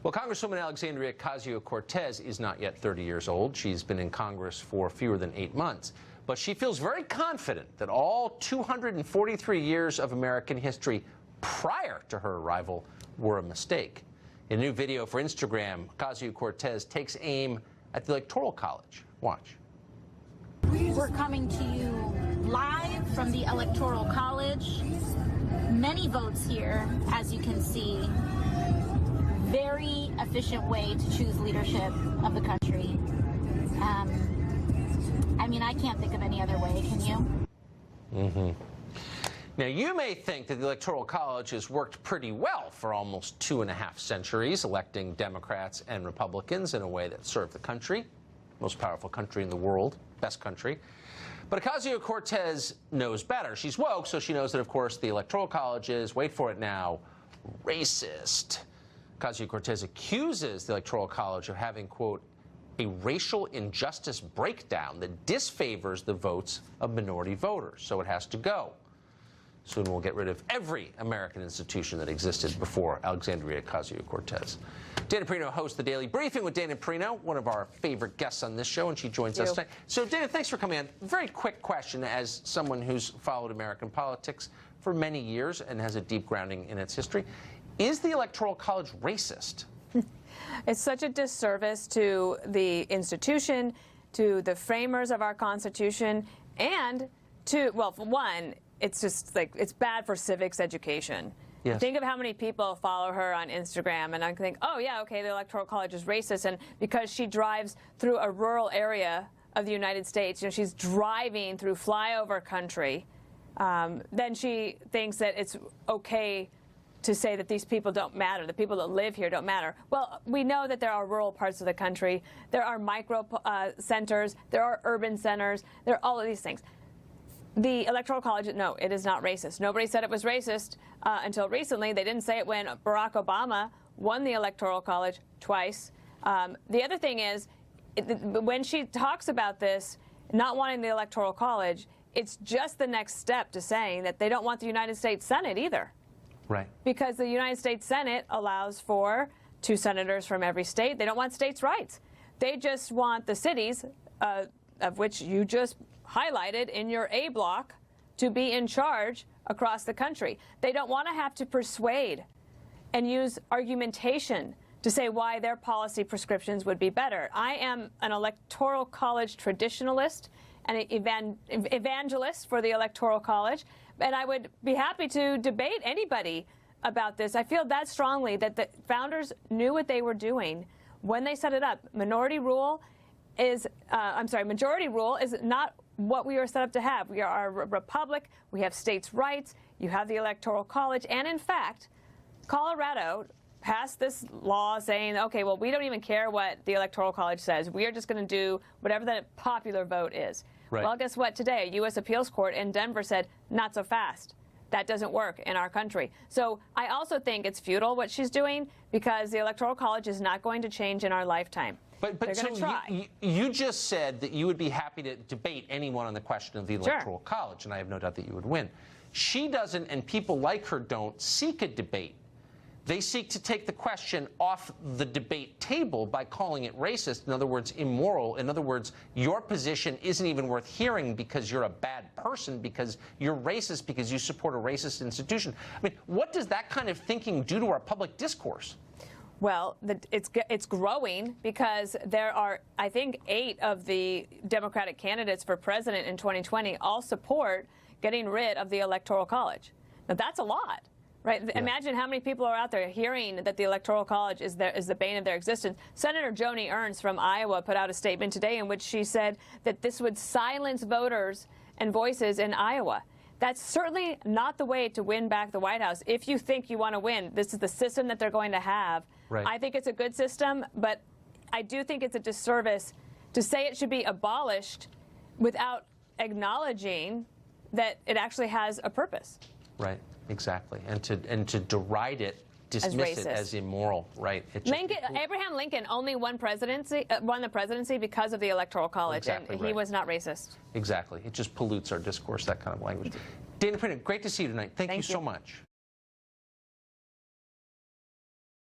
Well, Congresswoman Alexandria Ocasio-Cortez is not yet 30 years old. She's been in Congress for fewer than 8 months. But she feels very confident that all 243 years of American history prior to her arrival were a mistake. In a new video for Instagram, Ocasio-Cortez takes aim at the Electoral College. Watch. We're coming to you live from the Electoral College. Many votes here, as you can see. Very efficient way to choose leadership of the country. I mean, I can't think of any other way, can you? Now, you may think that the Electoral College has worked pretty well for almost 2.5 centuries, electing Democrats and Republicans in a way that served the country, most powerful country in the world, best country. But Ocasio-Cortez knows better. She's woke, so she knows that, of course, the Electoral College is, wait for it now, racist. Ocasio-Cortez accuses the Electoral College of having, quote, a racial injustice breakdown that disfavors the votes of minority voters, so it has to go. Soon we'll get rid of every American institution that existed before Alexandria Ocasio-Cortez. Dana Perino hosts the Daily Briefing with Dana Perino, one of our favorite guests on this show, and she joins us tonight. So, Dana, thanks for coming in. Very quick question as someone who's followed American politics for many years and has a deep grounding in its history. Is the Electoral College racist? It's such a disservice to the institution, to the framers of our Constitution, and to, well, for one, it's just like, it's bad for civics education. Yes. Think of how many people follow her on Instagram, and I think, oh, yeah, okay, the Electoral College is racist, and because she drives through a rural area of the United States, you know, she's driving through flyover country, then she thinks that it's okay to say that these people don't matter, the people that live here don't matter. Well, we know that there are rural parts of the country, there are micro centers, there are urban centers, there are all of these things. The Electoral College, no, it is not racist. Nobody said it was racist until recently. They didn't say it when Barack Obama won the Electoral College twice. The other thing is, when she talks about this, not wanting the Electoral College, it's just the next step to saying that they don't want the United States Senate either. Right. Because the United States Senate allows for 2 senators from every state. They don't want states' rights. They just want the cities, of which you just highlighted in your A block, to be in charge across the country. They don't want to have to persuade and use argumentation to say why their policy prescriptions would be better. I am an Electoral College traditionalist and an evangelist for the Electoral College, and I would be happy to debate anybody about this. I feel that strongly that the founders knew what they were doing when they set it up. Majority rule is not what we are set up to have. We are a republic. We have states' rights. You have the Electoral College. And in fact, Colorado passed this law saying, okay, well, we don't even care what the Electoral College says. We are just going to do whatever the popular vote is. Right. Well, guess what? Today, a U.S. appeals court in Denver said, not so fast. That doesn't work in our country. So I also think it's futile what she's doing, because the Electoral College is not going to change in our lifetime. But so you just said that you would be happy to debate anyone on the question of the Electoral College, and I have no doubt that you would win. She doesn't, and people like her don't, seek a debate. They seek to take the question off the debate table by calling it racist, in other words, immoral. In other words, your position isn't even worth hearing because you're a bad person, because you're racist, because you support a racist institution. I mean, what does that kind of thinking do to our public discourse? Well, it's growing, because there are, I think, 8 of the Democratic candidates for president in 2020 all support getting rid of the Electoral College. Now, that's a lot. Right? Yeah. Imagine how many people are out there hearing that the Electoral College is the bane of their existence. Senator Joni Ernst from Iowa put out a statement today in which she said that this would silence voters and voices in Iowa. That's certainly not the way to win back the White House. If you think you want to win, this is the system that they're going to have. Right. I think it's a good system, but I do think it's a disservice to say it should be abolished without acknowledging that it actually has a purpose. Right. Exactly, and to deride it, dismiss it as immoral, right? Abraham Lincoln only won the presidency because of the Electoral College, exactly, and he was not racist. Exactly, it just pollutes our discourse, that kind of language. Dana Perino, great to see you tonight. Thank you so much.